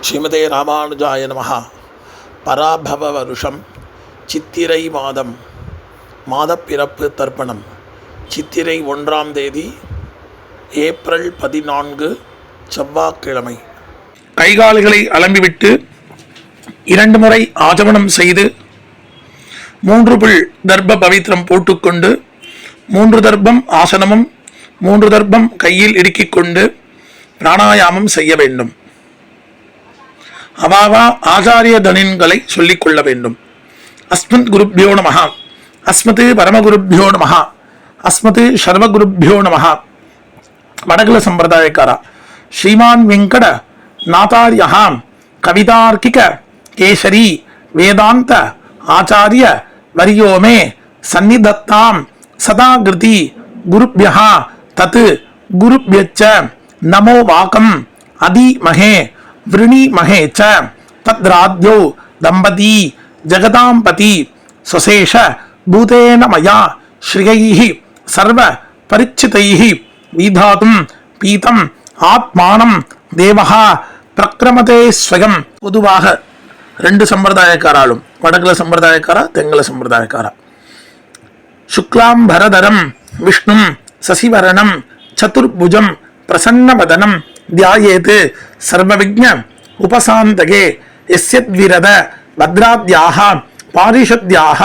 ஸ்ரீமதே ராமானுஜாய நமஹ. பராபவ வருஷம் சித்திரை மாதம் மாதப்பிறப்பு தர்ப்பணம். சித்திரை 1ஆம் தேதி ஏப்ரல் 14 செவ்வாய்க்கிழமை. கைகால்களை அலம்பிவிட்டு 2 முறை ஆஜமனம் செய்து 3 புல் தர்ப்ப பவித்திரம் போட்டுக்கொண்டு 3 தர்ப்பம் ஆசனமும் 3 தர்ப்பம் கையில் இடுக்கிக் கொண்டு பிராணாயாமம் செய்ய வேண்டும். அவாவா ஆச்சாரிய தனின்களை சொல்லிக் கொள்ள வேண்டும். அஸ்மத் குருப்யோ நமஹ, அஸ்மத் பரமகுருப்யோ நமஹ, அஸ்மத் சர்வகுருப்யோ நமஹ. வடகுல சம்பிரதாயக்கார ஸ்ரீமான் வெங்கட நாதாரியா கவிதார்க்கிக கேசரி வேதாந்த ஆச்சாரிய வரியோமே சந்நிதத்தாம் சதாகிருதி குருப்யஹ தத் குருப்யச்ச நமோ வாகம் அதிமஹே விருணிமஹே ச தத்ராத்யோ தம்பதி ஜகதாம்பதி சுசேஷ பூதேன மயா ஸ்ரீயைஹி சர்வ பரிச்சிதைஹி விதாதும் பீதம் ஆத்மானம் தேவஹா பிரக்ரமதே ஸ்வயம். பொதுவாக 2 சம்பிரதாயக்காராலும், வடகுல சம்பிரதாயக்காரா தெங்கல சம்பிரதாயக்காரா, சுக்லாம்பரதரம் விஷ்ணும் சசிவரணம் சதுர்புஜம் பிரசன்னவதனம் தியாயேத் சர்வவிக்ஞ உபசாந்தகே யஸ்யத்விரத பத்ராத்யாஹ பாரிஷத்யாஹ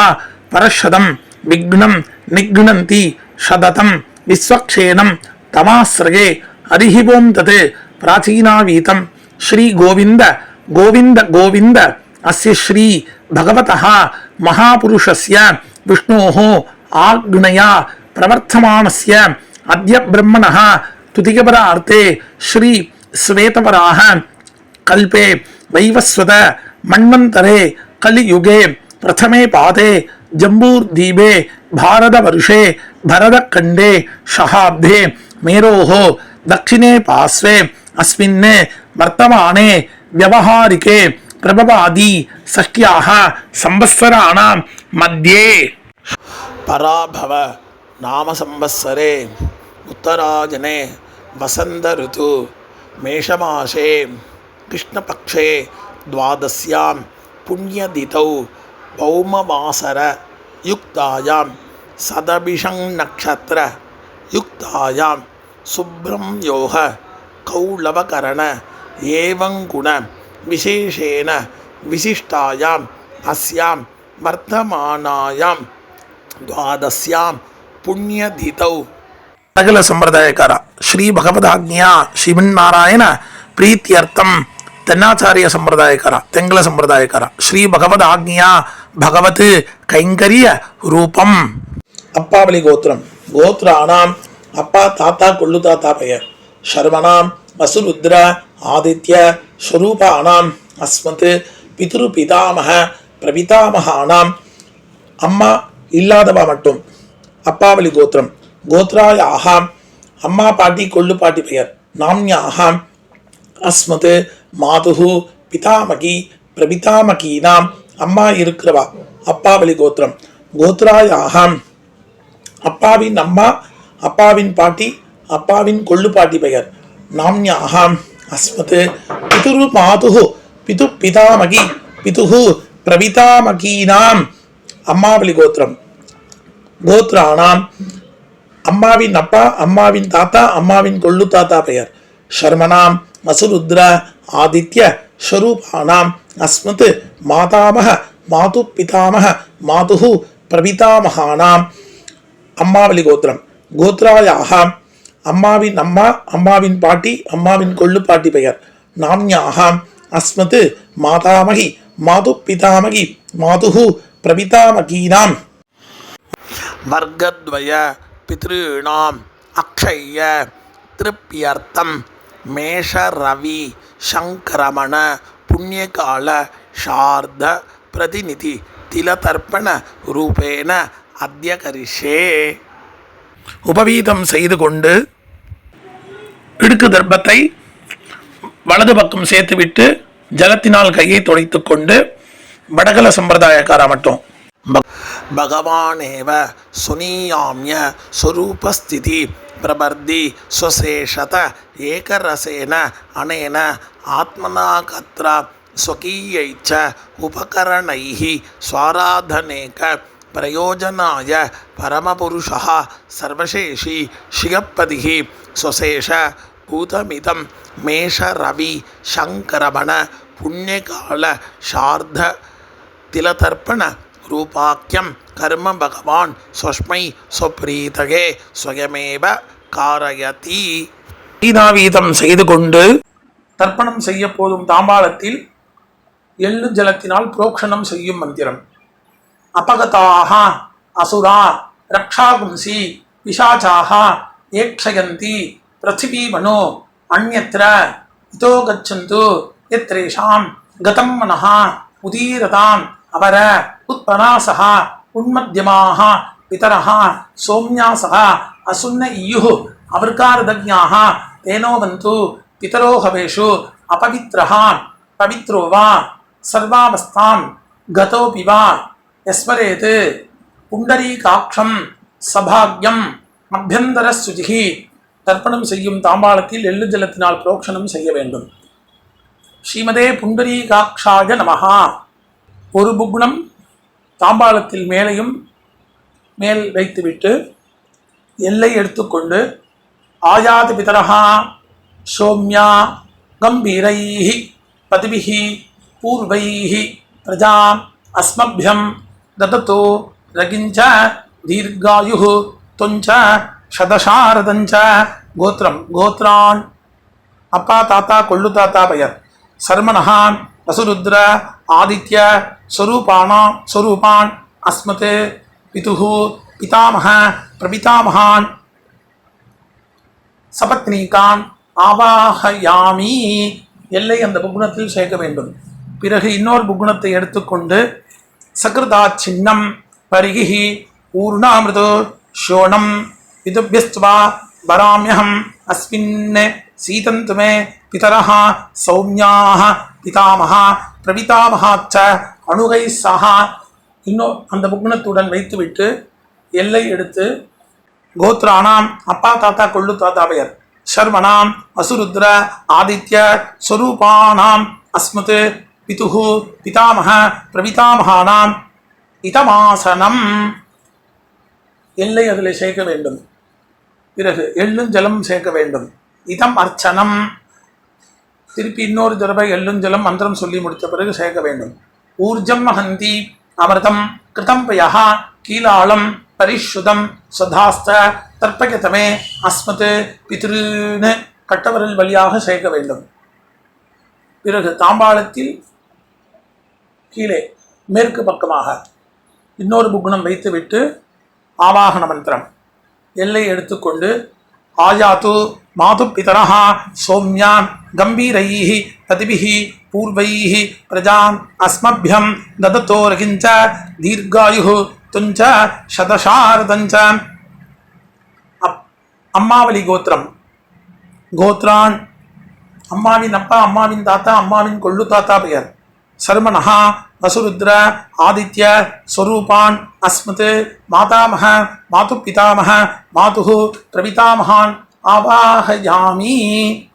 பரஷதம் விக்னம் நிக்னந்தி சததம் விஸ்வக்ஷேனம் தமாஸ்ரயே அரிஹிவோம் தத் பிராச்சீனாவீதம் ஸ்ரீ கோவிந்த கோவிந்த கோவிந்த அஸ்ய ஸ்ரீ பகவதः மகாபுருஷஸ்ய விஷ்ணோः ஆக்ஞயா பிரவர்த்தமானஸ்ய அத்ய பிரம்மணः துதிகபரார்த்தே ஸ்ரீ ஸ்வேதவராஹ கல்பே வைவஸ்வத மன்வந்தரே கலியுகே பிரதமே பாதே ஜம்பூர்தீபே பாரதவர்ஷே பரதக்கண்டே ஷஹாப்தே மேரோஹ தக்ஷிணே பாஸ்வே அஸ்மின் வர்த்தமானே வியவஹாரிகே பிரபவாதி ஷஷ்ட்யாஹ சம்பத்சராணாம் மத்யே பராபவ நாம சம்பத்சரே உத்தராயணே வசந்த ருது மேஷமாசே கிருஷ்ணபக்ஷே துவாதஸ்யாம் புண்ணியதிதௌ பௌமவாசர யுக்தாயாம் சதபிஷங் நக்ஷத்ர யுக்தாயாம் சுப்ரம் யோக கௌளவகரண ஏவங்குண விசேஷேன விசிஷ்டாயாம் அஸ்யாம் வர்த்தமானாயாம் துவாதஸ்யாம் புண்ணியதிதௌ. வடகுல சம்பிரதாயக்கார ஸ்ரீ பகவதாக்ஞா ஸ்ரீமன்னாராயண பிரீத்தியர்த்தம். தென்னாச்சாரிய சம்பிரதாயக்கார தெங்கல சம்பிரதாயக்கார ஸ்ரீ பகவதாக்ஞா பகவத் கைங்கரிய ரூபம். அப்பாவளி கோத்திரம். கோத்ராணாம் அப்பா தாத்தா கொள்ளு தாத்தா பெயர். சர்வணாம் வசுருத்ர ஆதித்ய ஸ்வரூபானாம் அஸ்மத் பிதுரு பிதாமக பிரபிதாமகானாம். அம்மா இல்லாதவா மட்டும். அப்பாவளி கோத்திரம். கோத்ராயாக அம்மா பாட்டி கொள்ளு பாட்டி பெயர். நாம்யாக அஸ்மத் மாதுஹு பிதாமகி பிரபிதாமகீனாம். அம்மா இருக்கிறவா அப்பாவளி கோத்திரம். கோத்ராயாக அப்பாவின் அம்மா அப்பாவின் பாட்டி அப்பாவின் கொள்ளு பாட்டி பெயர். நாம்யாக அஸ்மத் பிதுரு மாதுஹு பிது பிதாமகி பிதுஹு பிரபிதாமகீனாம். அம்மாவளி கோத்திரம். கோத்ராணாம் அம்மாவின் அப்பா அம்மாவின் தாத்தா அம்மாவின் கொள்ளு தாத்தா பெயர். சர்மணாம் வசுருத்ர ஆதித்ய ஸ்வரூபானாம் அஸ்மத் மாதாமக மாது பிதாமக மாதுஹு பிரபிதாமகானாம். அம்மாவளி கோத்திரம். கோத்ராயாக அம்மாவின் அம்மா அம்மாவின் பாட்டி அம்மாவின் கொள்ளு பாட்டி பெயர். நாம்யாக அஸ்மத் மாதாமகி மாது பிதாமகி மாதுஹு பிரபிதாமகீனாம். வர்க்கத்வய பித்ருணாம் அக்ஷய திருப்யர்த்தம் மேஷ ரவி சங்கரமண புண்ணியகால ஷார்த பிரதிநிதி திலதர்ப்பண ரூபேண அத்ய கரிஷே. உபவீதம் செய்து கொண்டு இடுக்கு தர்ப்பத்தை வலது பக்கம் சேர்த்துவிட்டு ஜலத்தினால் கையை துடைத்துக் கொண்டு வடகல சம்பிரதாயக்காரா மட்டும் பகவானேவ சுனியாமிய ஸ்வரூபஸ்திதி பிரபர்தி ஸ்வசேஷத ஏகரசேன அனேன ஆத்மனா கத்ரா ஸ்வகீயைச்ச உபகரணைः ஸ்வாராதனேக பிரயோஜனாய பரமபுருஷः சர்வசேஷி ஷியப்பதிः ஸ்வசேஷ பூதமிதம் மேஷ ரவி சங்கரமண புண்ணியகால சார்த திலதர்ப்பண ரூபாக்கியம் கர்ம பகவான் ஸ்வஸ்மை ஸ்வப்ரீதகே ஸ்வயமேவ காரயதி. வீதாவீதம் செய்து கொண்டு தர்ப்பணம் செய்ய போதும் தாம்பாளத்தில் எள்ளு ஜலத்தினால் புரோக்ஷணம் செய்யும் மந்திரம். அபகதாக அசுரா ரக்ஷாகும்சி பிசாச்சாக ஏக்ஷயந்தி பிருத்திவீமனோ அந்யத்ர இதோ கச்சந்து யத்ரேஷாம் கதம் மனஹ உதீரதாம் அவர உத்பனாசஹ உன்மத்யமாஹ பிதரஹ சோம்யாசஹ அசுன்ன இயுः அவர்காரதஜ்ஞாஹ தேனோவந்து பிதரோஹவேஷு அபவித்ரஹ பவித்ரோ வா சர்வாவஸ்தாம் கதோபி வா யஸ்மரேத் புண்டரீகாட்சம் சபாக்யம் அபியந்தரஸ்சுஜிஹி. தர்ப்பணம் செய்யும் தாம்பாளத்தில் எள்ளு ஜலத்தினால் புரோக்ஷணம் செய்ய வேண்டும். ஸ்ரீமதே புண்டரீகாட்சாய நமஹா. ஒரு புக்னம் தாம்பாளத்தில் மேலையும் மேல் வைத்துவிட்டு எல்லை எடுத்துக்கொண்டு ஆயாதி பிதரஹா சோம்யா கம்பீரைஹி பதிபிஹி பூர்வைஹி பிரஜாம் அஸ்மப்யம் தததோ ரகிஞ்ச தீர்காயுः தொஞ்ச சதசாரதஞ்ச. கோத்திரம் கோத்ரான் அப்பா தாத்தா கொள்ளு தாத்தா பெயர். சர்மணஹா வசுருத்ர ஆதித்ய ஸ்வரூபான் அஸ்மத் பிதுः பிதாமஹ பிரபிதாமகான் சபத்னீகான் ஆவாஹயாமி. எல்லை அந்த புக்னத்தில் சேர்க்க வேண்டும். பிறகு இன்னொரு புக்னத்தை எடுத்துக்கொண்டு சகிருதா சின்னம் பரிகி ஊர்ணாமிருதோ ஷோணம் விதுபியஸ்துவா வராமியகம் அஸ்மின் சீதந்து மே பிதரஹ சௌம்யாஹ பிதாமஹ பிரபிதாமஹாச்ச அணுகை சஹா. இன்னும் அந்த புக்னத்துடன் வைத்துவிட்டு எல்லை எடுத்து கோத்ரானாம் அப்பா தாத்தா கொள்ளு தாத்தா பெயர். சர்வணாம் அசுருத்ர ஆதித்ய ஸ்வரூபானாம் அஸ்மத் பிதுः பிதாமஹ பிரபிதாமகானாம் இதமாசனம். எல்லை அதில் சேர்க்க வேண்டும். பிறகு எள்ளும் ஜலம் சேர்க்க வேண்டும். இதம் அர்ச்சனம். திருப்பி இன்னொரு தடவை எள்ளும் ஜலம் மந்திரம் சொல்லி முடித்த பிறகு சேர்க்க வேண்டும். ஊர்ஜம் மகந்தி அமிர்தம் கிருதம் பயஹ கீலாளம் பரிஷுதம் சுதாஸ்த தர்ப்பயதமே அஸ்மத் பித்ருன்னு கட்டவரல் வழியாக சேர்க்க வேண்டும். பிறகு தாம்பாளத்தில் கீழே மேற்கு பக்கமாக இன்னொரு புக்னம் வைத்துவிட்டு ஆவாகன மந்திரம் எல்லை எடுத்துக்கொண்டு ஆயாத்து மாது பிதரஹ சோம்யான் கம்பீரைஹி பதிபிஹி பூர்வைஹி பிரஜாம் அஸ்மப்யம் தததோ ரகிஞ்ச தீர்காயுः துஞ்ச சதசாரதஞ்ச. அம்மாவளி கோத்திரம் கோத்ரான் அம்மாவின் அப்பா அம்மாவின் தாத்தா அம்மாவின் கொள்ளு தாத்தா பெயர். சர்மணஹா வசுருத்ர ஆதித்ய ஸ்வரூபான் அஸ்மத் மாதாமஹ மாது பிதாமஹ மாதுः பிரபிதாமகான் ஆவாஹயாமி.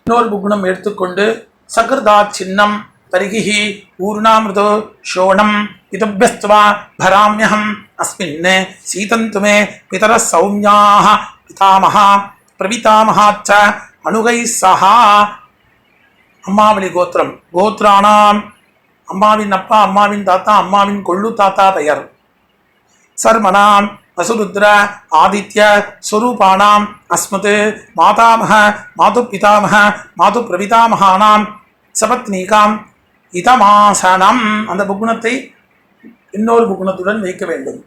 இன்னொரு புக்னம் எடுத்துக்கொண்டு சகிருதா சின்னம் பரிகி ஊர்ணாமிருதோ ஷோணம் பிதுபியஸ்துவா பராமியகம் அஸ்மின் சீதந்து மே பிதரः சௌம்யாஹ பிதாமஹ பிரபிதாமஹாச்ச அணுகை சஹா. அம்மாவளி கோத்திரம் கோத்ரானாம் அம்மாவின் அப்பா அம்மாவின் தாத்தா அம்மாவின் கொள்ளு தாத்தா பெயர். சர்மணாம் வசுருத்ர ஆதித்ய ஸ்வரூபானாம் அஸ்மத் மாதாமஹ மாது பிதாமஹ மாது பிரபிதாமகானாம் சபத்னீகாம் இதமாசனம். அந்த புக்னத்தை இன்னொரு புக்னத்துடன் வைக்க வேண்டும்.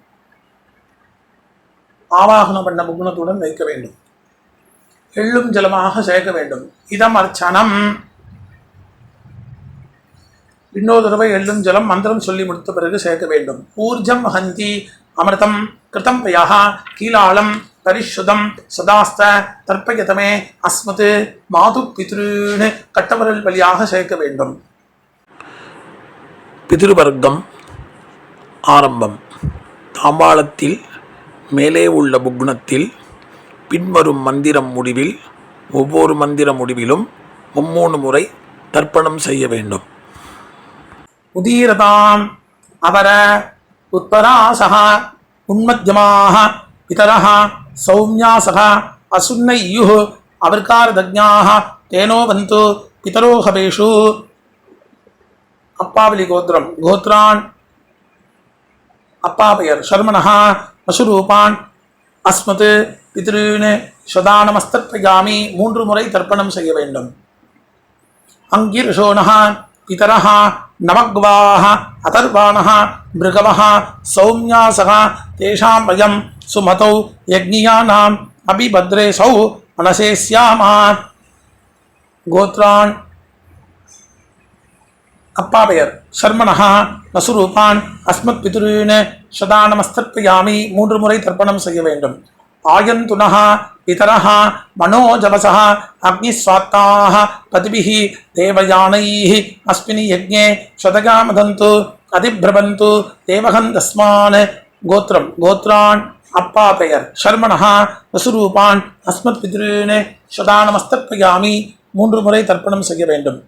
ஆவாகனம் பண்ண புக்னத்துடன் வைக்க வேண்டும். எள்ளும் ஜலமாக சேர்க்க வேண்டும். இதம் அர்ச்சனம். இன்னொரு தடவை எள்ளும் ஜலம் மந்திரம் சொல்லி முடித்த பிறகு சேர்க்க வேண்டும். ஊர்ஜம் வஹந்தி அமிர்தம் கிருதம் பயஹ கீலாளம் பரிஷுதம் சதாஸ்த தர்ப்பயதமே அஸ்மத் மாது பித்ருன்னு கட்டவரல் வழியாக சேர்க்க வேண்டும். பிதிருவர்க்கம் ஆரம்பம். தாம்பாளத்தில் மேலே உள்ள புக்னத்தில் பின்வரும் மந்திரம் முடிவில் ஒவ்வொரு மந்திர முடிவிலும் 3 முறை தர்ப்பணம் செய்ய வேண்டும். உதீரதாம் அவர உத்பராசக உன்மத்யமாக பிதரः சௌம்யாசக அசுன்னையுः அவர்காரதஜ்ஞாः தேனோ வந்து பிதரோ ஹவேஷு. அப்பாவலி கோத்திரம். கோத்ரான் அப்பா பெயர் சர்மணः பசுரூபான் அஸ்மத் பித்ருன் சதானமஸ்தர்ப்பயாமி 3 முறை தர்ப்பணம் செய்ய வேண்டும். அங்கிர்ஷோணः பிதரः நவக்வாः அதர்வாணः மிருகவः சௌம்யாசக தேஷாம் வயம் சுமதௌ யக்ஞியானாம் அபிபத்ரேசௌ மனசேஸ்யாமா. கோத்ரான் அப்பா பெயர் சர்மணः பசுரூபான் அஸ்மத் பித்ருன் சதானமஸ்தர்ப்பயாமி 3 முறை தர்ப்பணம் செய்ய வேண்டும். ஆயந்துனः பிதரः மனோஜவசः அக்னிஸ்வாத்தாः பதிபிः தேவயானைः அஸ்மினி யஜ்ஞே சதகாமதந்து அதிப்ரபந்து தேவகந்தஸ்மான். கோத்திரம். கோத்ரான் அப்பா பெயர் சர்மணः பசுரூபான் அஸ்மத் பித்ருன் சதானமஸ்தர்ப்பயாமி 3 முறை தர்ப்பணம் செய்ய வேண்டும்.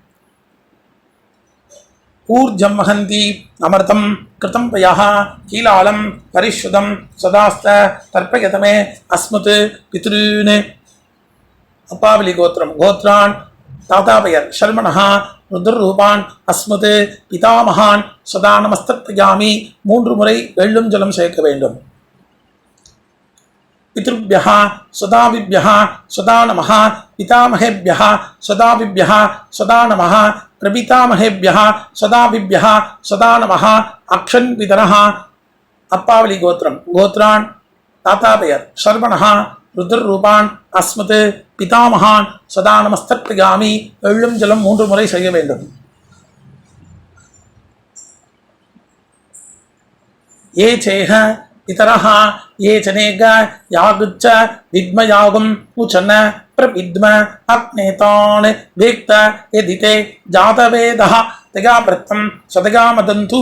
ஊர்ஜம் வஹந்தி அமிர்தம் கிருதம் பயः கீலாலம் பரிஷுதம் சதாஸ்த தர்ப்பயதமே அஸ்மத் பித்ருன். அப்பாவலி கோத்திரம். கோத்ரான் தாத்தா பெயர் சர்மணः ருத்ரரூபான் அஸ்மத் பிதாமகான் சதானமஸ்தர்ப்பயாமி 3 முறை எள்ளும் ஜலம் சேர்க்க வேண்டும். பித்ருभ्यः சதாவிभ्यः சதா நமः பிதாமகேभ्यः சதாவிभ्यः சதா நமः பிரபிதாமகேभ्यः சதாவிभ्यः சதா நமः அக்ஷன் பிதரः. அப்பாவலி கோத்திரம். கோத்ரான் தாத்தா பெயர் சர்வணः ருத்ரரூபான் அஸ்மத் பிதாமகான் சதானமஸ்தர்ப்பயாமி எள்ளும் ஜலம் 3 முறை செய்ய வேண்டும். ஏ சேஹ பிதரः ये चनेग यागुच्च विद्मयागुं उचन प्रविद्म अग्नेतान् वेक्त यदिते जातवेदः तगाप्रतं सदगामदन्तु.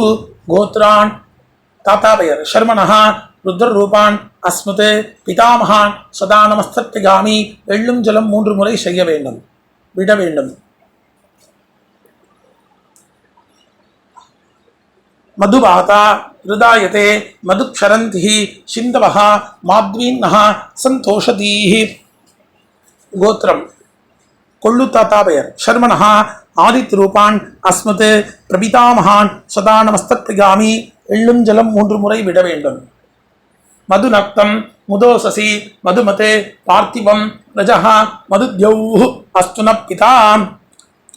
गोत्रान् ताता பெயர் शर्मणः ருத்ரரூபான் அஸ்மத் பிதாமகான் சதானமஸ்தர்ப்பயாமி எள்ளும் ஜலம் 3 முறை செய்ய வேண்டும். விட வேண்டும். மதுபாதா ஹிருதாயதே மதுக்ஷரந்திः சிந்தவः மாத்வீன்னः சந்தோஷதீः. கோத்திரம். கொள்ளு தாத்தா பெயர் சர்மணः ஆதித்ரூபான் அஸ்மத் பிரபிதாமகான் சதானமஸ்தர்ப்பயாமி எள்ளும் ஜலம் 3 முறை விட வேண்டும். மதுநக்தம் முதோசசி மதுமதே பார்த்திவம் ரஜः மதுத்யௌः அஸ்துன பிதா.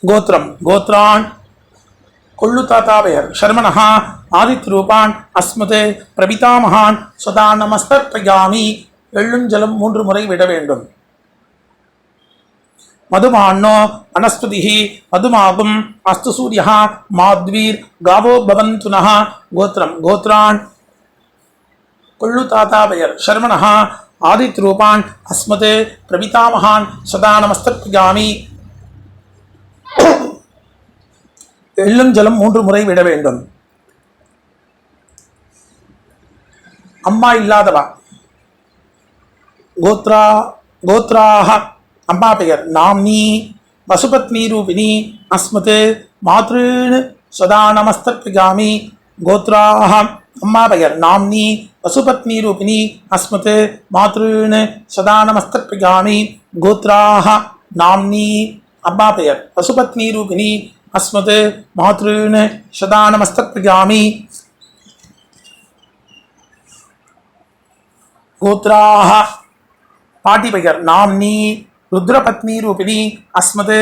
கோத்திரம். கோத்ரான் கொள்ளு தாத்தா பெயர் சர்மணः ஆதித்ரூபான் அஸ்மத் பிரபிதாமகான் சதானமஸ்தர்ப்பயாமி எள்ளும் ஜலம் 3 முறை விட வேண்டும். மதுமான்னோ வனஸ்பதிः மதுமாகும் அஸ்து சூரியः மாத்வீர் காவோ பவந்துனः. கோத்திரம். கோத்ரான் கொள்ளு தாத்தா பெயர் சர்மணः ஆதித்ரூபான் அஸ்மத் பிரபிதாமகான் சதானமஸ்தர்ப்பயாமி எள்ளும் ஜலம் 3 முறை விட வேண்டும். அம்மா இல்லாதவா. கோத்ராஹ அம்மா பெயர் நாம்னி வசுபத்னி ரூபிணி அஸ்மத் மாத்ருன் சதானமஸ்தர்ப்பயாமி. கோத்ராஹ அம்மா பெயர் நாம்னி வசுபத்னி ரூபிணி அஸ்மத் மாத்ருன் சதானமஸ்தர்ப்பயாமி. கோத்ராஹ நாம்னி அம்மா பெயர் வசுபத்னி ரூபிணி அஸ்மத் மாத்ருன் சதானமஸ்தர்ப்பயாமி. கோத்ராஹ பாட்டி பெயர் நாம்னி ருத்ரபத்னி ரூபிணி அஸ்மத்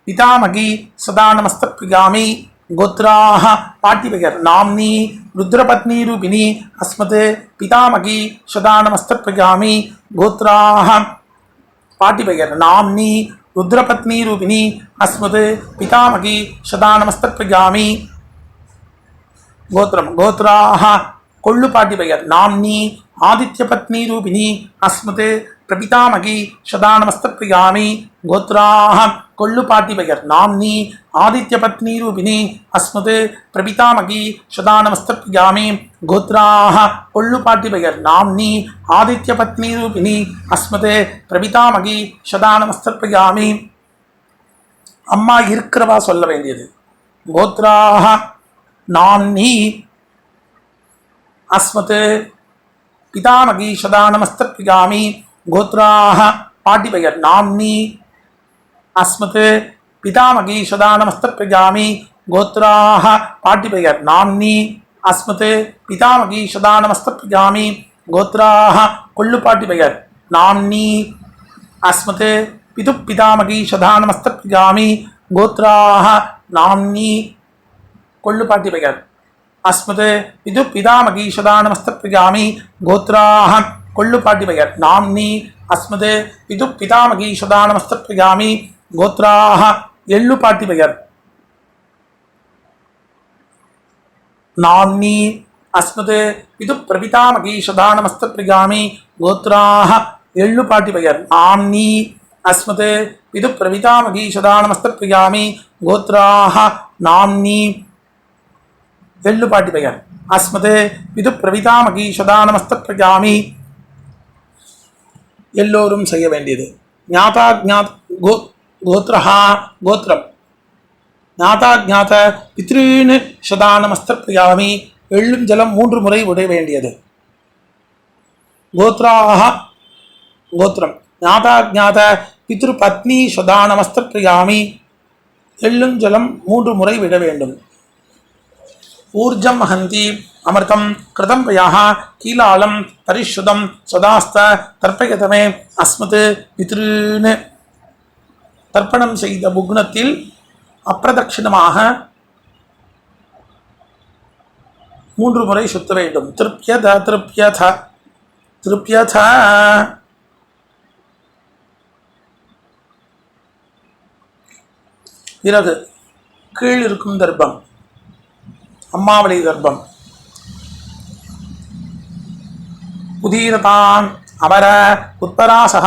பிதாமகி சதானமஸ்தர்ப்பயாமி. கோத்ராஹ பாட்டி பெயர் நாம்னி ருத்ரபத்னி ரூபிணி அஸ்மத் பிதாமகி சதானமஸ்தர்ப்பயாமி. கோத்ராஹ பாட்டி பெயர் நாம்னி ருத்ரபத்னி ரூபிணி அஸ்மத் பிதாமகி சதானமஸ்தர்ப்பயாமி. கோத்திரம். கோத்ராஹ கொள்ளு பாட்டி பெயர் நாம்னி ஆதித்யபத்னி ரூபிணி அஸ்மத் பிரபிதாமகி சதானமஸ்தர்ப்பயாமி. கோத்ராஹ கொள்ளுப்பாட்டி பெயர் நாம்னி ஆதித்ய பத்னி ரூபிணி அஸ்மத் பிரபிதாமகி சதா நமஸ்தப்யாமி கோத்ராஹ கொள்ளுப்பாட்டி பெயர் நாம்னி ஆதித்ய பத்னி ரூபிணி அஸ்மத் பிரபிதாமகி சதா நமஸ்தப்யாமி. அம்மா இருக்கிறவா சொல்ல வேண்டியது. கோத்ராஹ நாம்னி அஸ்மத் பிதாமகி சதா நமஸ்தப்யாமி. கோத்ராஹ பாட்டி பெயர் நாம்னி அஸ்மத் பிதாமகி சதா நமஸ்தப்யாமி. கோத்ராஹ பாட்டி பெயர் நாம்னி அஸ்மத் பிதாமகி சதா நமஸ்தப்யாமி. கோத்ராஹ கொள்ளுப்பாட்டி பெயர் நாம்னி அஸ்மத் பிது பிதாமகி சதா நமஸ்தப்யாமி. கோத்ராஹ நாம்னி கொள்ளுப்பாட்டி பெயர் அஸ்மத் பிது பிதாமகி சதா நமஸ்தப்யாமி. கோத்ராஹ கொள்ளுப்பாட்டி பெயர் நாம்னி அஸ்மத் பிது பிதாமகி சதா நமஸ்தப்யாமி. கோத்ராஹ எள்ளுப்பாட்டி பெயர் நாம்னி அஸ்மத் பிது பிரபிதாமகி சதா நமஸ்தப்யாமி. கோத்ராஹ எள்ளுப்பாட்டி பெயர் நாம்னி அஸ்மத் பிது பிரபிதாமகி சதா நமஸ்தப்யாமி. கோத்ராஹ நாம்னி எள்ளுப்பாட்டி பெயர் அஸ்மத் பிது பிரபிதாமகி சதா நமஸ்தப்யாமி. எல்லோரும் செய்ய வேண்டியது. ஞாதா ஞாத் கோத்ரஹா கோத்ரம் ஞாதா ஞாத பித்ருன்னு சதா நமஸ்தப்யாமி. எள்ளும் ஜலம் 3 முறை விட வேண்டியது. கோத்ராஹ கோத்ரம் ஞாதா ஞாத பித்ரு பத்னி சதா நமஸ்தப்யாமி. எள்ளும் ஜலம் 3 முறை விட வேண்டும். ஊர்ஜம் ஹந்தி அமிர்தம் கிருதம் பயாஹ கீலாலம் பரிஷுதம் சதாஸ்த தர்ப்பயதமே அஸ்மத் பித்ருன்னு தர்ப்பணம் செய்த புக்னத்தில் அப்பிரதட்சிணமாக 3 முறை சுத்த வேண்டும். திருப்யத திருப்யத திருப்யத. பிறகு கீழ் இருக்கும் தர்ப்பம் அம்மாவளி கர்ப்பம். உதீரதான் அபர உத்பராசக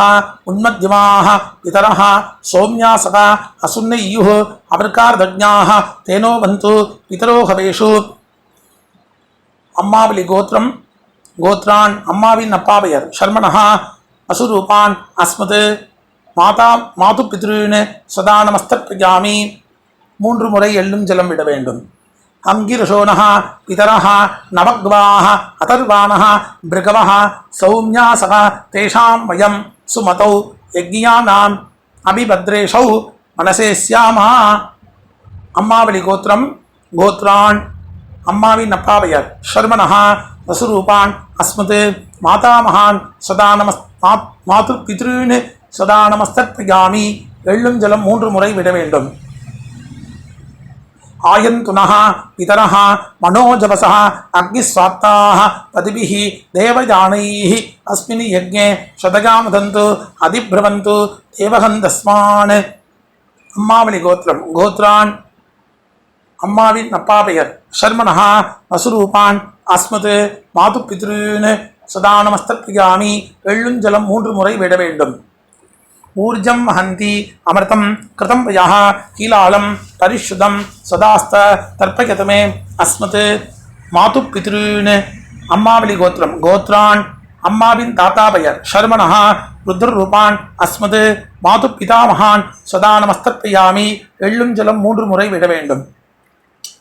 உன்மத்யமாக பிதரः சௌம்யாசக அசுன்னையுः அபர்கார்தஜ்ஞாः தேனோ பந்து பிதரோ ஹவேஷு. அம்மாவளி கோத்திரம் கோத்ரான் அம்மாவின் அப்பா பெயர் சர்மணः அசுரூபான் அஸ்மத் மாதா மாது பித்ருன்னு சதா நமஸ்தப்யாமி. 3 முறை எள்ளும் ஜலம் விட வேண்டும். அங்கிரசோனः பிதரः நவக்வாः அதர்வாணः பிருகவः சௌம்யாசக தேஷாம் வயம் சுமதௌ யஜ்ஞானாம் அபிபத்ரேஷௌ மனசே ஸ்யாமா. அம்மாவளி கோத்திரம் கோத்ரான் அம்மாவின் அப்பா பெயர் சர்மணः வசுரூபான் அஸ்மத் மாதாமகான் சதா மாது பித்ருன்னு சதா நமஸ்தப்யாமி. எள்ளும் ஜலம் 3 முறை விட வேண்டும். ஆயந்துனः பிதரः மனோஜவசः அக்னிஸ்வாத்தாः பதிபிः தேவயானைः அஸ்மின் யஜ்ஞே சதகாமதந்து அதிப்ரவந்து தேவகந்தஸ்மான். அம்மாவளி கோத்திரம் கோத்ரான் அம்மாவின் அப்பா பெயர் சர்மணः வசுரூபான் அஸ்மத் மாது பித்ருன்னு சதா நமஸ்தப்யாமி. எள்ளும் ஜலம் 3 முறை விட வேண்டும். ஊர்ஜம் ஹந்தி அமிர்தம் கிருதம் வயாஹ கீலாலம் பரிஷுதம் சதாஸ்த தர்ப்பயதமே அஸ்மத் மாது பித்ருன்னு. அம்மாவளி கோத்திரம் கோத்ரான் அம்மாவின் தாத்தா பெயர் சர்மணः ருத்ரரூபான் அஸ்மத் மாது பிதாமகான் சதா நமஸ்தப்யாமி. எள்ளும் ஜலம் 3 முறை விட வேண்டும்.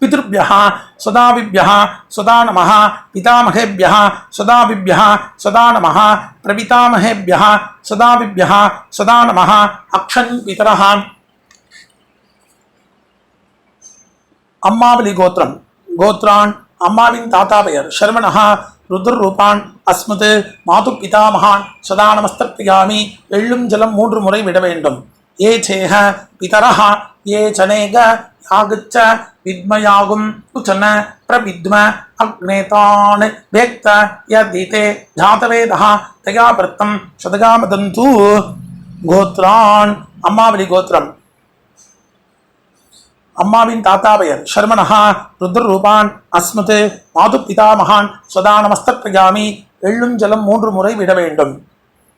பித்ருப்யः சதாவிப்யः சதா நமः பிதாமகேப்யः சதாவிப்யः சதா நமः பிரபிதாமகேப்யः சதாவிப்யः சதா நமः அக்ஷன் பிதரः. அம்மாவளி கோத்திரம் கோத்ரான் அம்மாவின் தாத்தா பெயர் சர்மணः ருத்ரரூபான் அஸ்மத் மாது பிதாமகான் சதா நமஸ்தப்யாமி. எள்ளும் ஜலம் 3 முறை விட வேண்டும். ஏ சேஹ பிதரः ஏ சனேக யாகச்ச வித்மயாகும் உச்சன பிரவித்ம அக்னேதான் வேக்த யதிதே ஜாதவேதः தயா பிரத்தம் சதகாமதந்து. கோத்ரான் அம்மாவளி கோத்திரம் அம்மாவின் தாத்தா பெயர் சர்மணः ருத்ரரூபான் அஸ்மத் மாது பிதாமகான் சதா நமஸ்தப்யாமி. எள்ளும் ஜலம் 3 முறை விட வேண்டும்.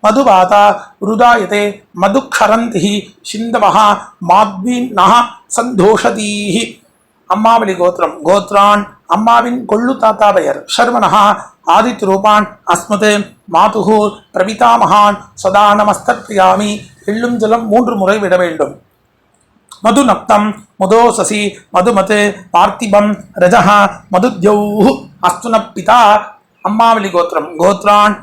மதுவாதா ருதாயதே மதுக்கரந்தி சிந்தவஹ மாத்வீன்னஹ சந்தோஷதீஹி. அம்மாவளி கோத்திரம். கோத்ரான் அம்மாவின் கொள்ளு தாத்தா பெயர். சர்வனஹா ஆதித் ரூபான் அஸ்மது மாதுஹு பிரபிதாமகான் சதா நமஸ்தர்ப்பயாமி. எள்ளும் ஜலம் 3 முறை விட வேண்டும். மது நப்தம் மதோசசி மதுமத் பார்த்திபம் ரஜஹ மதுத்யௌஹு அஸ்துன பிதா. அம்மாவளி கோத்திரம். கோத்ரான்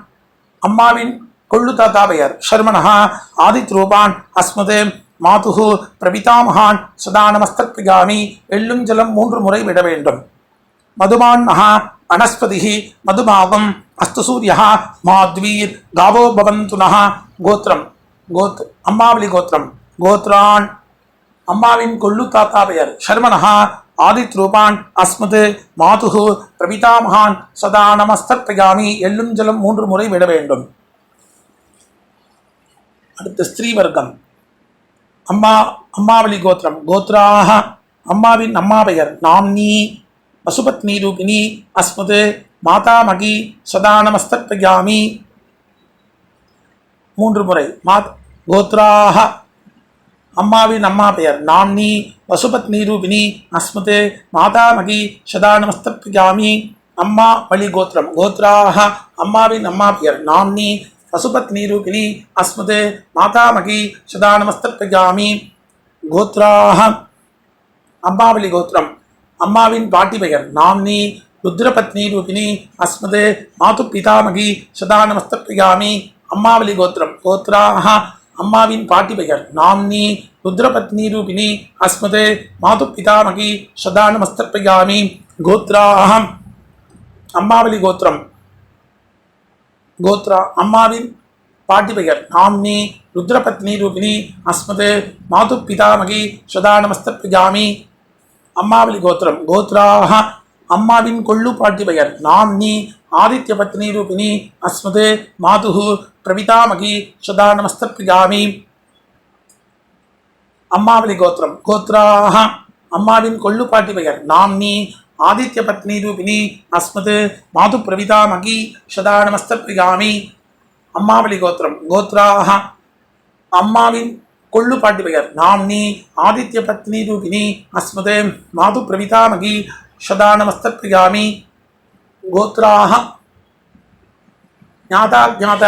அம்மாவின் கொள்ளு தாத்தா பெயர். சர்மனஹா ஆதித் ரூபான் அஸ்மது மாதுஹு பிரபிதாமகான் சதா நமஸ்தர்ப்பயாமி. எள்ளும் ஜலம் 3 முறை விட வேண்டும். மதுமான்னஹ அனஸ்பதிஹி மதுமாவம் அஸ்து சூரியஹ மாத்வீர் காவோ பவந்துனஹ. கோத்திரம். அம்மாவளி கோத்திரம். கோத்ரான் அம்மாவின் கொள்ளு தாத்தா பெயர். சர்மனஹா ஆதித் ரூபான் அஸ்மது மாதுஹு பிரபிதாமகான் சதா நமஸ்தர்ப்பயாமி. எள்ளும் ஜலம் 3 முறை விட வேண்டும். அடுத்த ஸ்திரீ வர்க்கம். அம்மாவளி கோத்திரம். கோத்ராஹ அம்மாவின் அம்மா பெயர். நாம்னி பசுபத்னி ரூபிணி அஸ்மது மாதாமகி சதா நமஸ்தர்ப்பயாமி. 3 முறை. கோத்ராஹ அம்மாவின் அம்மா பெயர். நாம்னி வசுபத்னி ரூபிணி அஸ்மது மாதாமகி சதா நமஸ்தர்ப்பயாமி. அம்மா வழி கோத்திரம். கோத்ராஹ அம்மாவின் அம்மா பெயர். நாம்னி வசுபத்னி ரூபிணி அஸ்மது மாதாமகி சதா நமஸ்தர்ப்பயாமி. கோத்ராஹ அம்மாவளி கோத்திரம். அம்மாவின் பாட்டி பெயர். நாம்னி ருத்ரபத்னி ரூபிணி அஸ்மது மாது பிதாமகி சதா நமஸ்தர்ப்பயாமி. அம்மாவளி கோத்திரம். கோத்ராஹ அம்மாவின் பாட்டி பெயர். நாம்னி ருத்ரபத்னி ரூபிணி அஸ்மது மாது பிதாமகி சதா நமஸ்தர்ப்பயாமி. கோத்ராஹ அம்மாவளி கோத்திரம். அம்மாவின் பாட்டி பெயர். நாம்னி ருத்ரபத்னி ரூபிணி அஸ்மது மாது பிதாமகி சதா நமஸ்தர்ப்பயாமி. அம்மாவளி கோத்திரம். கோத்ராஹ அம்மாவின் கொள்ளு பாட்டி பெயர். நாம்னி ஆதித்ய பத்னி ரூபிணி அஸ்மது மாதுஹு பிரபிதாமகி சதா நமஸ்தர்ப்பயாமி. அம்மாவளி கோத்திரம். கோத்ராஹ அம்மாவின் கொள்ளு பாட்டி பெயர். நாம்னி ஆதித்ய பத்னி ரூபிணி அஸ்மது மாது பிரபிதாமகி சதா நமஸ்தர்ப்பயாமி. அம்மாவளி கோத்திரம். கோத்ராஹ அம்மாவின் கொள்ளு பாட்டி பெயர். நாம்னி ஆதித்ய பத்னி ரூபிணி அஸ்மது மாது பிரபிதாமகி சதா நமஸ்தர்ப்பயாமி. கோத்ராஹ ஞாதாஜாத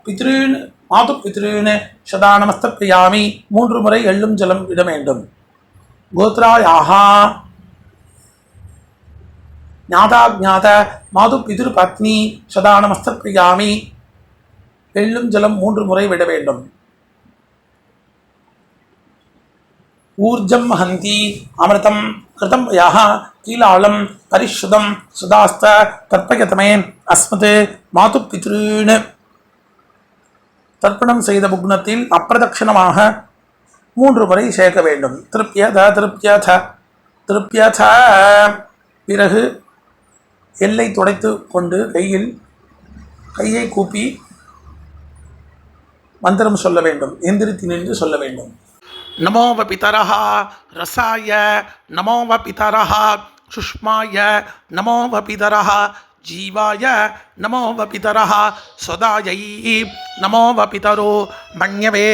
பித்ருன் மாது பித்ருன் சதா நமஸ்தர்ப்பயாமி. 3 முறை எள்ளும் ஜலம் விட வேண்டும். கோத்ராயாஹ ஞாதாஜாத மாது பித்ரு பத்னி சதா நமஸ்தர்ப்பயாமி. எள்ளும் ஜலம் 3 முறை விட வேண்டும். ஊர்ஜம் ஹந்தி அமிர்தம் கிருதம் யஹ கீலாளம் பரிசுதம் சுதாஸ்த தர்ப்பயதமே அஸ்மது மாது பித்ருன். தர்ப்பணம் செய்த புக்னத்தில் அப்பிரதட்சணமாக 3 முறை சேர்க்க வேண்டும். திருப்யத திருப்யத திருப்யத. பிறகு எல்லை துடைத்து கொண்டு கையை கூப்பி மந்திரம் சொல்ல வேண்டும். எந்திரித்து நின்று சொல்ல வேண்டும். நமோ வ பிதரஹ ரசாய நமோ வ பிதரஹ சுஷ்மாய நமோ வ பிதரஹ ஜீவாய நமோ வ பிதரஹ சதாயை நமோ வ பிதரோ மண்யவே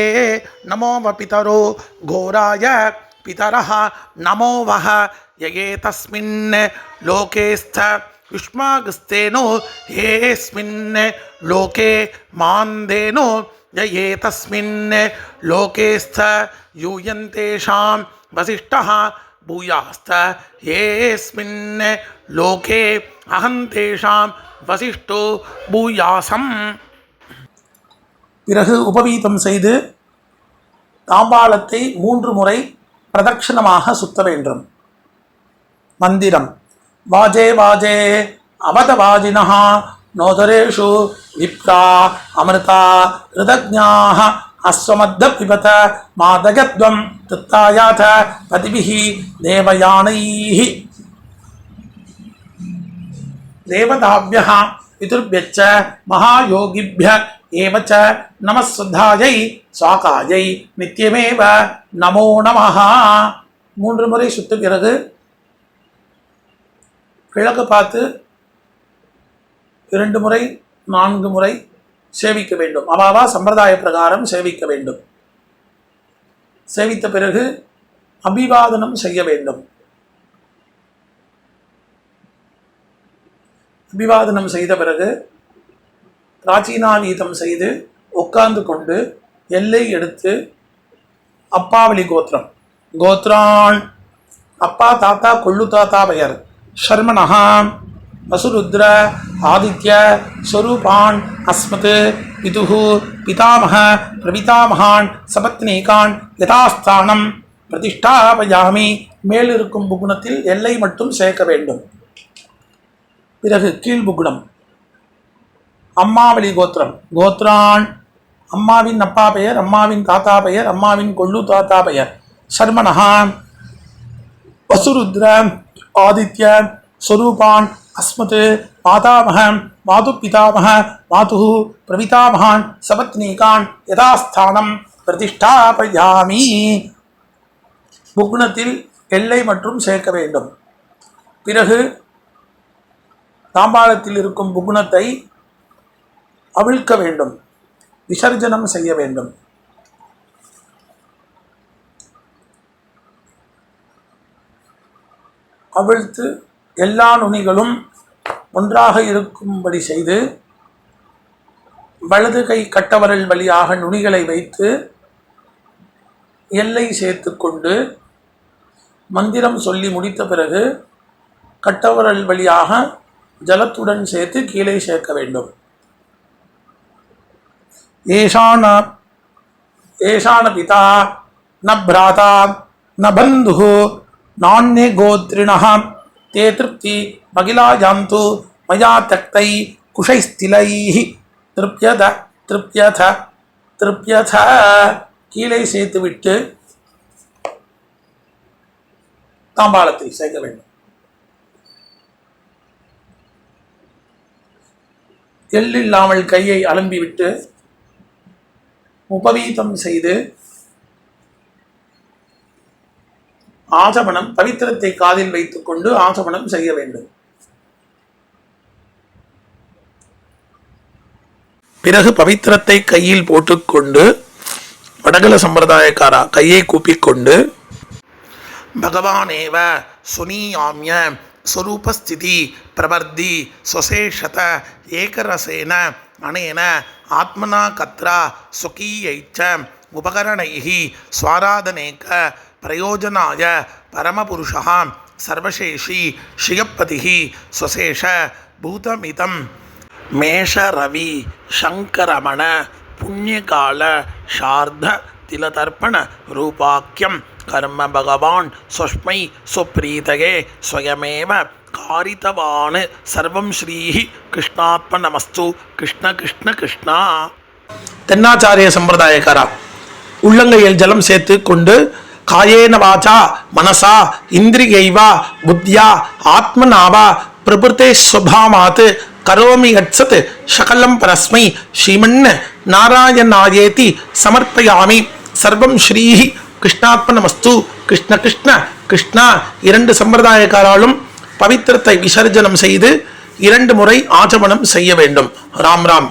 நமோ வ பிதரோ கோராய பிதரஹ நமோ வஹ யயேதஸ்மின் லோகேஸ்த யுஷ்மாகஸ்தேனோ ஏஸ்மின் லோகே மாந்தேனோ யயேதஸ்மின் லோகேஸ்த யூயந்தேஷாம் வசிஷ்டஹ பூயாஸ்த ஏஸ்மின் லோகே அகந்தேஷாம் வசிஷ்டோ பூயாசம். பிறகு உபவீதம் செய்து தாம்பாளத்தை 3 முறை பிரதட்சணமாக சுத்த வேண்டும். மந்திரம். வாஜே வாஜே அவதவாஜினஹ நோதரேஷு விப்ரா அமிர்தா ரிதஜ்ஞாஹ அஸ்வமத்த பிபத மாதகத்வம் தத்தாயாத பதிபிஹி தேவயானைஹி. தேவதாப்யஹ பிதுர்ப்யச்ச மகாயோகிப்ய ஏவச்ச நமஸ்வத்தாயை ஸ்வாகாயை நித்யமேவ நமோ நமஹ. 3 முறை சுத்த பிறகு கிழக்கு பார்த்து 2 முறை 4 முறை சேவிக்க வேண்டும். அவாவா சம்பிரதாய பிரகாரம் சேவிக்க வேண்டும். சேவித்த பிறகு அபிவாதனம் செய்ய வேண்டும். அபிவாதனம் செய்த பிறகு பிராச்சீனாவீதம் செய்து உட்கார்ந்து கொண்டு எல்லை எடுத்து அப்பாவளி கோத்திரம், கோத்ரான் அப்பா தாத்தா கொள்ளு தாத்தா பெயர் ஷர்மணஹா வசுருத்ர ஆதித்ய ஸ்வரூபான் அஸ்மத் பிதுஹு பிதாமக பிரபிதாமகான் சபத்னீகான் யதாஸ்தானம் பிரதிஷ்டாபயாமி. மேலிருக்கும் புகுணத்தில் எல்லை மட்டும் சேர்க்க வேண்டும். பிறகு கீழ் புகுணம் அம்மாவளி கோத்திரம், கோத்ரான் அம்மாவின் அப்பா பெயர், அம்மாவின் தாத்தா பெயர், அம்மாவின் கொள்ளு தாத்தா பெயர் சர்மணஹா வசுருத்ர ஆதித்ய ஸ்வரூபான் அஸ்மத் மாதாமக மாது பிதாமக மாது பிரபிதாமகான் சபத்னீகான் யதாஸ்தானம் பிரதிஷ்டாபயாமி. புக்னத்தில் எல்லை மற்றும் சேர்க்க வேண்டும். பிறகு தாம்பாளத்தில் இருக்கும் புக்னத்தை அவிழ்க்க வேண்டும், விசர்ஜனம் செய்ய வேண்டும். அவிழ்த்து எல்லா நுனிகளும் ஒன்றாக இருக்கும்படி செய்து வலது கை கட்டவரல் வழியாக நுனிகளை வைத்து எல்லை சேர்த்து கொண்டு மந்திரம் சொல்லி முடித்த பிறகு கட்டவரல் வழியாக ஜலத்துடன் சேர்த்து கீழே சேர்க்க வேண்டும். ஏஷான பிதா ந பிராதா ந பந்து நான்யே கோத்ரிணः தே திருப்தி மகிழாயாந்து மயா தக்தை குஷைஸ்திலைः திருப்யத திருப்யத திருப்யத. கீழே சேர்த்துவிட்டு தாம்பாளத்தை சேர்க்க வேண்டும். எள்ளில்லாமல் கையை அலம்பிவிட்டு உபவீதம் செய்து ஆசமனம் பவித்திரத்தை காதில் வைத்துக் கொண்டு ஆசமனம் செய்ய வேண்டும். பிறகு பவித்திரத்தை கையில் போட்டுக்கொண்டு வடகல சம்பிரதாயக்காரா கையை கூப்பிக்கொண்டு பகவானேவ சுனீயாமிய ஸ்வரூபஸ்திதி பிரவர்த்தி ஸ்வசேஷத ஏகரசேன அனேன ஆத்மனா கத்ரா சுகீயைச்ச உபகரணைஹி ஸ்வாராதனேக பிரயோஜனாய பரமபுருஷா சர்வசேஷி ஸ்ரீயப்பதிஹி ஸ்வசேஷ பூதமிதம் மேஷ ரவி சங்கரமண புண்ணியகால ஷார்த திலதர்ப்பண ரூபாக்கியம் கர்ம பகவான் ஸ்வஸ்மை சுப்ரீதகே ஸ்வயமேவ காரிதவான் சர்வம் ஸ்ரீஹி கிருஷ்ணாத்மநமஸ்து. கிருஷ்ண கிருஷ்ண கிருஷ்ணா. தென்னாச்சாரிய சம்பிரதாயக்காரா உள்ளங்கையில் ஜலம் சேர்த்து கொண்டு காயேன வாசா மனசா இந்திரியைவா புத்தியா ஆத்மனாவா பிரபுத்தே ஸ்வபாவாத் கரோமி யத்சத் சகலம் பரஸ்மை ஸ்ரீமன் நாராயணாயேதி சமர்ப்பயாமி. சர்வம் ஸ்ரீஹி கிருஷ்ணாத்மநமஸ்து. கிருஷ்ண கிருஷ்ண கிருஷ்ணா. இரண்டு சம்பிரதாயக்காராலும் பவித்திரத்தை விசர்ஜனம் செய்து 2 முறை ஆச்சமனம் செய்ய வேண்டும். ராம் ராம்.